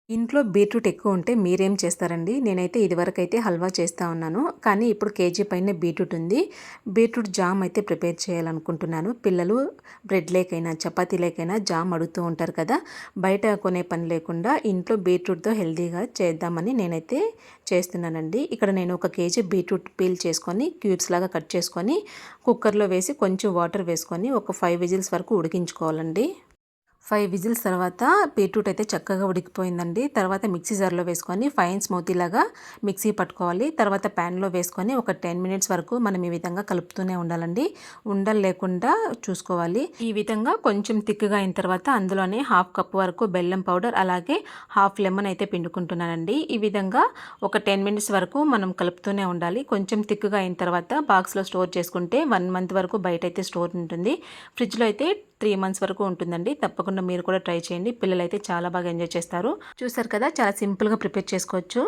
ఇంట్లో బీట్రూట్ ఎక్కువ ఉంటే మీరేం చేస్తారండి? నేనైతే ఇదివరకైతే హల్వా చేస్తా ఉన్నాను. కానీ ఇప్పుడు కేజీ పైనే బీట్రూట్ ఉంది. బీట్రూట్ జామ్ అయితే ప్రిపేర్ చేయాలనుకుంటున్నాను. పిల్లలు బ్రెడ్ లేకైనా, చపాతీ లేకైనా జామ్ అడుగుతూ ఉంటారు కదా! బయట కొనే పని లేకుండా ఇంట్లో బీట్రూట్‌తో హెల్తీగా చేద్దామని నేనైతే చేస్తున్నానండి. ఇక్కడ నేను ఒక కేజీ బీట్రూట్ పీల్ చేసుకొని, క్యూబ్స్ లాగా కట్ చేసుకొని, కుక్కర్‌లో వేసి కొంచెం వాటర్ వేసుకొని ఒక 5 విజిల్స్ వరకు ఉడికించుకోవాలండి. 5 విజిల్స్ తర్వాత బీట్రూట్ అయితే చక్కగా ఉడికిపోయిందండి. తర్వాత మిక్సీ జార్‌లో వేసుకొని ఫైన్ స్మూతీలాగా మిక్సీ పట్టుకోవాలి. తర్వాత ప్యాన్‌లో వేసుకొని ఒక 10 మినిట్స్ వరకు మనం ఈ విధంగా కలుపుతూనే ఉండాలండి. ఉండలు లేకుండా చూసుకోవాలి. ఈ విధంగా కొంచెం థిక్‌గా అయిన తర్వాత అందులోనే హాఫ్ కప్ వరకు బెల్లం పౌడర్ అలాగే హాఫ్ లెమన్ అయితే పిండుకుంటున్నానండి. ఈ విధంగా ఒక 10 మినిట్స్ వరకు మనం కలుపుతూనే ఉండాలి. కొంచెం థిక్‌గా అయిన తర్వాత బాక్స్‌లో స్టోర్ చేసుకుంటే 1 మంత్ వరకు బయటైతే స్టోర్ ఉంటుంది. ఫ్రిడ్జ్‌లో అయితే 3 మంత్స్ వరకు ఉంటుందండి. తప్పకుండా మీరు కూడా ట్రై చేయండి. పిల్లలైతే చాలా బాగా ఎంజాయ్ చేస్తారు. చూసారు కదా! చాలా సింపుల్‌గా ప్రిపేర్ చేసుకోవచ్చు.